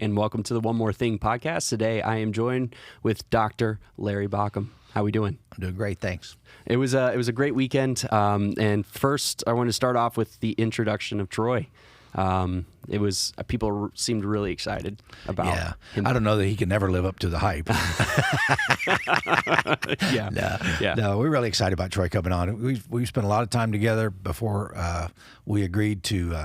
and welcome to the One More Thing podcast. Today, I am joined with Dr. Larry Baucom. How we doing? I'm doing great, thanks. It was a great weekend, and first, I want to start off with the introduction of Troy. People seemed really excited about him. I don't know that he can never live up to the hype. No, we're really excited about Troy coming on. We've spent a lot of time together before we agreed to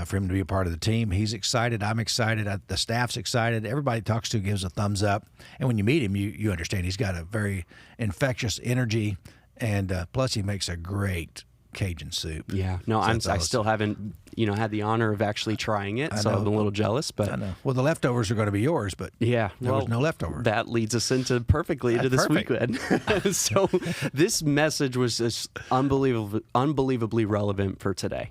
for him to be a part of the team. He's excited. I'm excited. The staff's excited. Everybody he talks to gives a thumbs up. And when you meet him, you understand he's got a very infectious energy, and plus he makes a great Cajun soup. Yeah, no, I still haven't, had the honor of actually trying it, so I'm a little jealous. But I know. Well, the leftovers are going to be yours, but there was no leftover. That leads us perfectly into this weekend. So this message was just unbelievably relevant for today.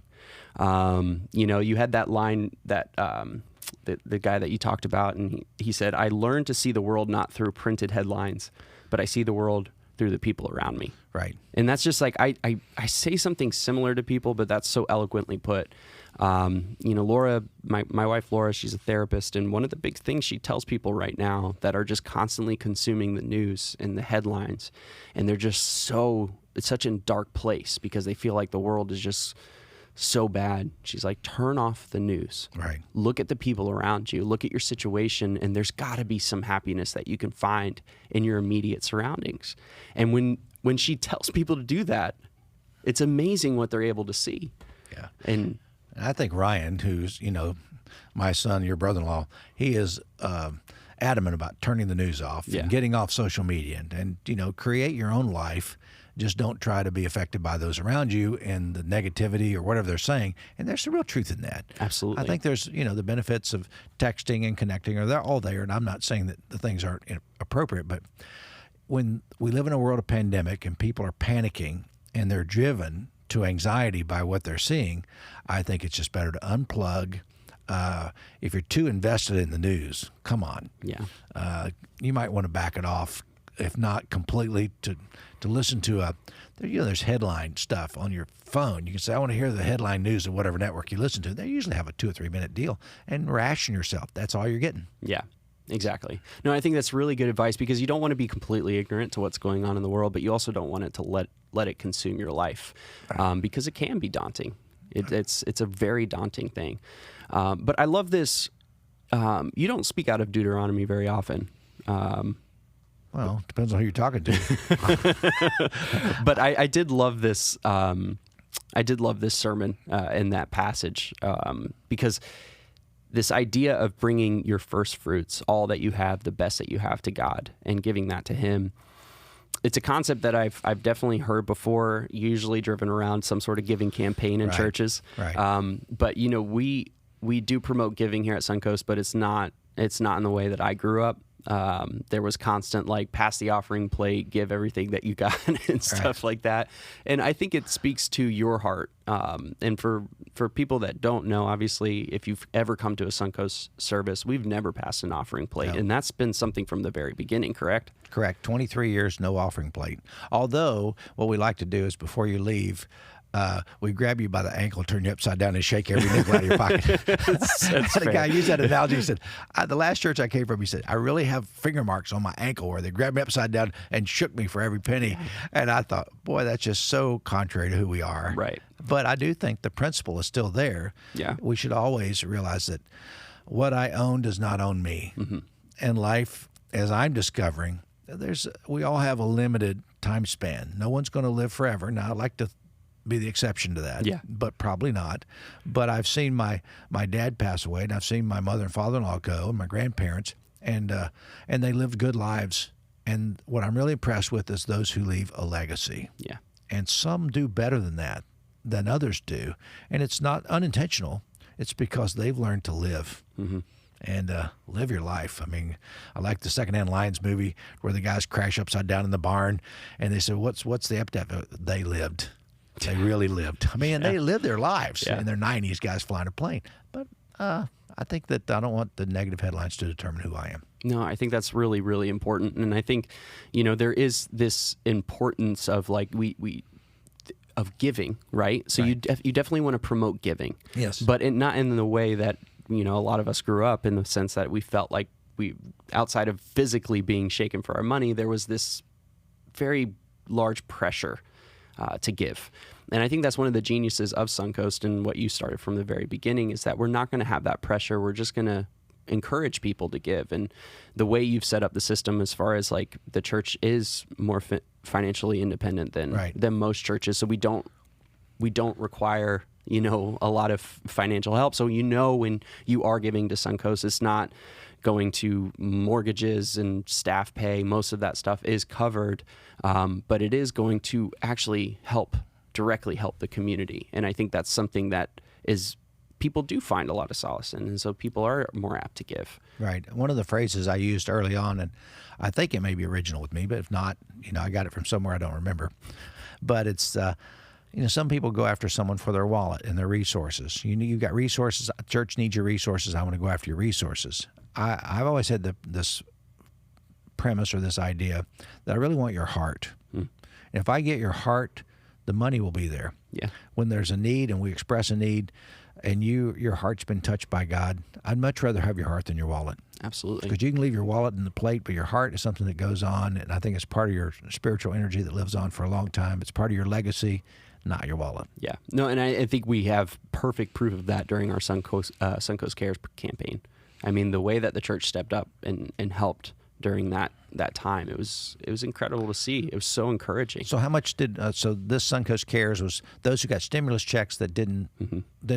You had that line that the guy that you talked about, and he said, "I learned to see the world not through printed headlines, but I see the world through the people around me." Right. And that's just like, I say something similar to people, but that's so eloquently put. Laura, my wife, Laura, she's a therapist. And one of the big things she tells people right now that are just constantly consuming the news and the headlines, and they're just it's such a dark place because they feel like the world is just so bad. She's like, turn off the news. Right. Look at the people around you. Look at your situation, and there's got to be some happiness that you can find in your immediate surroundings. And when she tells people to do that, it's amazing what they're able to see. Yeah. And I think Ryan, who's, my son, your brother-in-law, he is adamant about turning the news off and getting off social media and create your own life. Just don't try to be affected by those around you and the negativity or whatever they're saying. And there's some real truth in that. Absolutely. I think there's, the benefits of texting and connecting they're all there. And I'm not saying that the things aren't appropriate, but when we live in a world of pandemic and people are panicking and they're driven to anxiety by what they're seeing, I think it's just better to unplug. If you're too invested in the news, come on. Yeah. You might want to back it off, if not completely, to listen to there's headline stuff on your phone. You can say, I want to hear the headline news of whatever network you listen to. They usually have a 2 or 3 minute deal, and ration yourself. That's all you're getting. Yeah. Exactly. No, I think that's really good advice because you don't want to be completely ignorant to what's going on in the world, but you also don't want it to let it consume your life, because it can be daunting. It's a very daunting thing. But I love this. You don't speak out of Deuteronomy very often. Well, depends on who you're talking to. But I did love this. I did love this sermon in that passage because this idea of bringing your first fruits, all that you have, the best that you have, to God and giving that to Him. It's a concept that I've definitely heard before, usually driven around some sort of giving campaign in churches. Right. But we do promote giving here at Suncoast, but it's not in the way that I grew up. There was constant pass the offering plate, give everything that you got and stuff like that. And I think it speaks to your heart. And for people that don't know, obviously, if you've ever come to a Suncoast service, we've never passed an offering plate. No. And that's been something from the very beginning, correct? Correct. 23 years, no offering plate. Although what we like to do is before you leave, we grab you by the ankle, turn you upside down, and shake every nickel out of your pocket. The guy used that analogy. He said, the last church I came from, he said, I really have finger marks on my ankle where they grabbed me upside down and shook me for every penny. And I thought, boy, that's just so contrary to who we are. Right. But I do think the principle is still there. Yeah. We should always realize that what I own does not own me. Mm-hmm. And life, as I'm discovering, we all have a limited time span. No one's going to live forever. Now, I'd like to be the exception to that, but probably not. But I've seen my dad pass away, and I've seen my mother and father-in-law go, and my grandparents, and they lived good lives. And what I'm really impressed with is those who leave a legacy. Yeah. And some do better than that, than others do. And it's not unintentional. It's because they've learned to live. Mm-hmm. And live your life. I mean, I like the Secondhand Lions movie where the guys crash upside down in the barn, and they said, what's the epitaph? They lived. They really lived. I mean, they lived their lives in their 90s, guys flying a plane. But I think that I don't want the negative headlines to determine who I am. No, I think that's really, really important. And I think, there is this importance of of giving, right? So you definitely want to promote giving. Yes. But not in the way that a lot of us grew up, in the sense that we felt like outside of physically being shaken for our money, there was this very large pressure to give. And I think that's one of the geniuses of Suncoast, and what you started from the very beginning, is that we're not going to have that pressure. We're just going to encourage people to give. And the way you've set up the system, as far as like the church is more financially independent than most churches, so we don't require a lot of financial help. So when you are giving to Suncoast, it's not going to mortgages and staff pay. Most of that stuff is covered, but it is going to actually directly help the community. And I think that's something that people do find a lot of solace in, and so people are more apt to give. Right. One of the phrases I used early on, and I think it may be original with me, but if not, I got it from somewhere I don't remember. But it's, some people go after someone for their wallet and their resources. You've got resources. A church needs your resources. I want to go after your resources. I've always had this premise or this idea that I really want your heart. And if I get your heart, the money will be there. Yeah. When there's a need and we express a need, and your heart's been touched by God, I'd much rather have your heart than your wallet. Absolutely. Because you can leave your wallet in the plate, but your heart is something that goes on, and I think it's part of your spiritual energy that lives on for a long time. It's part of your legacy, not your wallet. Yeah. No, and I think we have perfect proof of that during our Suncoast Cares campaign. I mean, the way that the church stepped up and helped during that time, it was incredible to see. It was so encouraging. So how much did so this Suncoast Cares was those who got stimulus checks that didn't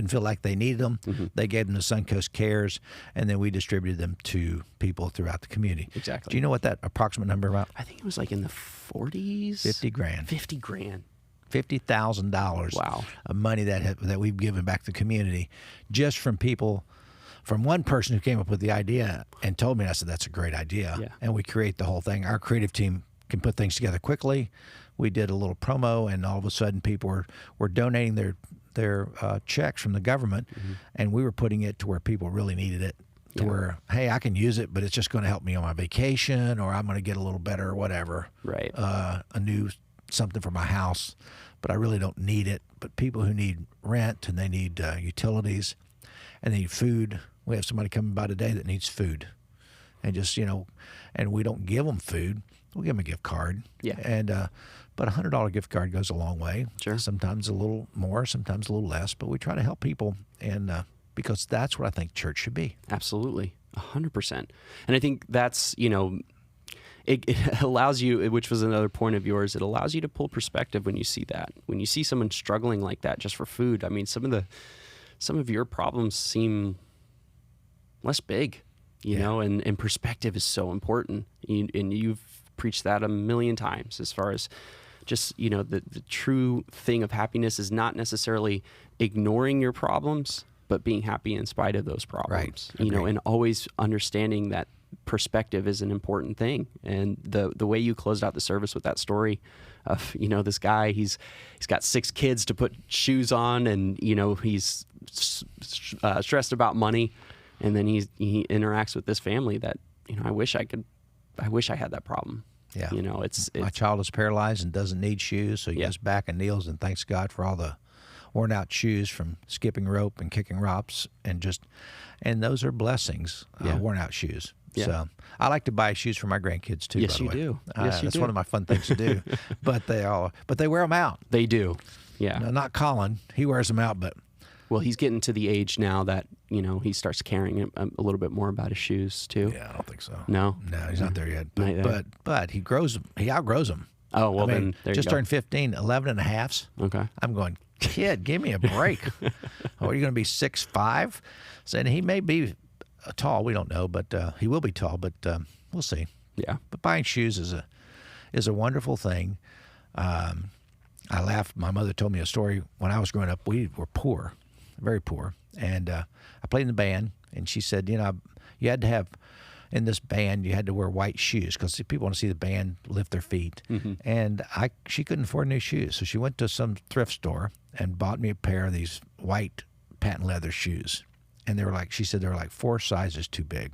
feel like they needed them, they gave them to Suncoast Cares, and then we distributed them to people throughout the community. Exactly. Do you know what that approximate number about? I think it was like in the 40s. 50 grand. $50,000. Wow. Of money that we've given back to the community, just from people. From one person who came up with the idea and told me, and I said, that's a great idea. Yeah. And we create the whole thing. Our creative team can put things together quickly. We did a little promo, and all of a sudden people were donating their checks from the government, and we were putting it to where people really needed it, to where, hey, I can use it, but it's just going to help me on my vacation, or I'm going to get a little better or whatever. Right. A new something for my house, but I really don't need it. But people who need rent, and they need utilities, and they need food. We have somebody coming by today that needs food, and just and we don't give them food. We give them a gift card. Yeah. And but $100 gift card goes a long way. Sure. Sometimes a little more, sometimes a little less, but we try to help people, and because that's what I think church should be. Absolutely, 100%. And I think that's it allows you, which was another point of yours, it allows you to pull perspective when you see that. When you see someone struggling like that just for food, I mean, some of your problems seem less big, you know, and perspective is so important. And you've preached that a million times, as far as just, the true thing of happiness is not necessarily ignoring your problems, but being happy in spite of those problems, right. And always understanding that perspective is an important thing. And the way you closed out the service with that story of, this guy, he's got 6 kids to put shoes on, and, he's stressed about money. And then he interacts with this family that, I wish I had that problem. Yeah. It's my child is paralyzed and doesn't need shoes, so he goes back and kneels and thanks God for all the worn out shoes from skipping rope and kicking rocks, and those are blessings, worn out shoes. Yeah. So I like to buy shoes for my grandkids too. Yes, by the you way. do. Yes, you that's do. one of my fun things to do. But they wear them out. They do. Yeah. No, not Colin. He wears them out, but. Well, he's getting to the age now that, he starts caring a little bit more about his shoes too. Yeah, I don't think so. No, he's not there yet. Not yet. But he grows them. He outgrows them. Oh, well, then there just you go. turned 15, 11 and a halfs. Okay. I'm going, kid, give me a break. Are you going to be 6'5"? So, and he may be tall. We don't know, but he will be tall. But we'll see. Yeah. But buying shoes is a wonderful thing. I laughed. My mother told me a story. When I was growing up, we were poor, very poor. And I played in the band, and she said, you had to have, in this band, you had to wear white shoes because people want to see the band lift their feet. Mm-hmm. And she couldn't afford new shoes. So she went to some thrift store and bought me a pair of these white patent leather shoes. And she said they were like 4 sizes too big.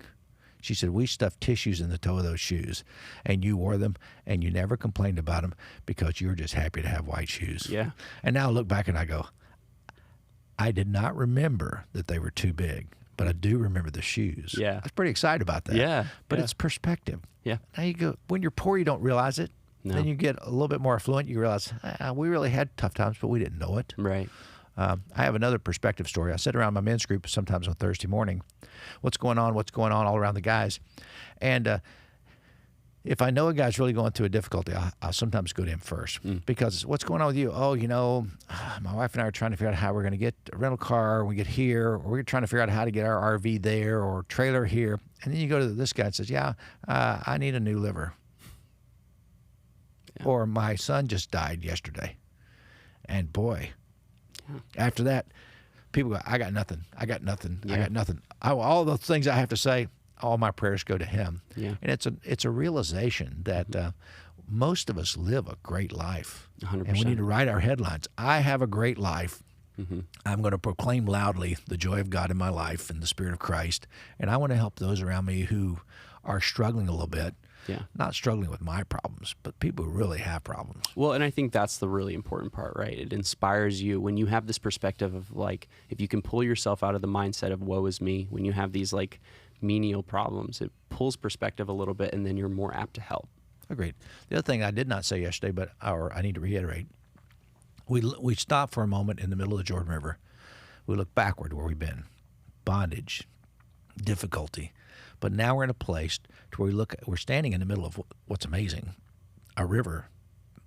She said, we stuffed tissues in the toe of those shoes, and you wore them, and you never complained about them because you were just happy to have white shoes. Yeah. And now I look back and I go, I did not remember that they were too big, but I do remember the shoes. Yeah. I was pretty excited about that. Yeah. But yeah. it's perspective. Yeah. Now you go, when you're poor, you don't realize it. No. Then you get a little bit more affluent. You realize we really had tough times, but we didn't know it. Right. I have another perspective story. I sit around my men's group sometimes on Thursday morning. What's going on all around the guys. And if I know a guy's really going through a difficulty, I'll sometimes go to him first. Because what's going on with you? Oh, my wife and I are trying to figure out how we're going to get a rental car when we get here, or we're trying to figure out how to get our RV there or trailer here. And then you go to this guy and says, I need a new liver. Yeah. Or my son just died yesterday. And boy, after that, people go, I got nothing. I got nothing. Yeah. I got nothing. All the things I have to say, all my prayers go to him. Yeah. And it's a realization that most of us live a great life. 100%. And we need to write our headlines. I have a great life. I'm going to proclaim loudly the joy of God in my life and the Spirit of Christ. And I want to help those around me who are struggling a little bit. Yeah. Not struggling with my problems, but people who really have problems. Well, and I think that's the really important part, right? It inspires you when you have this perspective of like, if you can pull yourself out of the mindset of woe is me, when you have these like menial problems, it pulls perspective a little bit, and then you're more apt to help. Agreed. The other thing I did not say yesterday, I need to reiterate, we stop for a moment in the middle of the Jordan River. We look backward where we've been. Bondage, difficulty. But now we're in a place to where we're standing in the middle of what's amazing, a river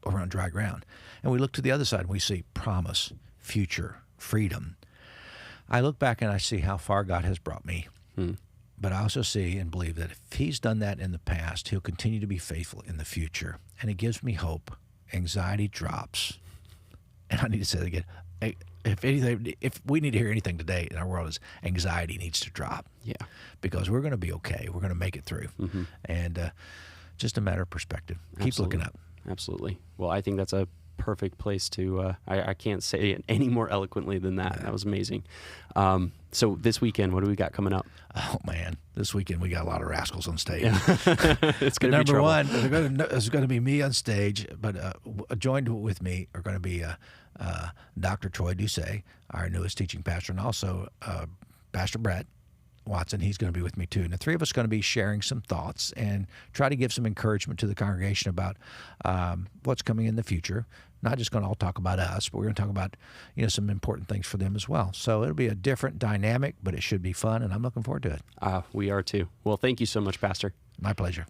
over on dry ground. And we look to the other side and we see promise, future, freedom. I look back and I see how far God has brought me. But I also see and believe that if he's done that in the past, he'll continue to be faithful in the future. And it gives me hope. Anxiety drops. And I need to say that again. If we need to hear anything today in our world, is anxiety needs to drop. Yeah. Because we're going to be okay. We're going to make it through. And just a matter of perspective. Keep looking up. Absolutely. Well, I think that's a perfect place to, I can't say it any more eloquently than that. That was amazing. So this weekend, what do we got coming up? Oh, man. This weekend, we got a lot of rascals on stage. Yeah. It's going to be Number trouble. one, it's going to be me on stage, but joined with me are going to be Dr. Troy Doucet, our newest teaching pastor, and also Pastor Brett Watson. He's going to be with me too. And the three of us are going to be sharing some thoughts and try to give some encouragement to the congregation about what's coming in the future. Not just going to all talk about us, but we're going to talk about some important things for them as well. So it'll be a different dynamic, but it should be fun, and I'm looking forward to it. We are too. Well, thank you so much, Pastor. My pleasure.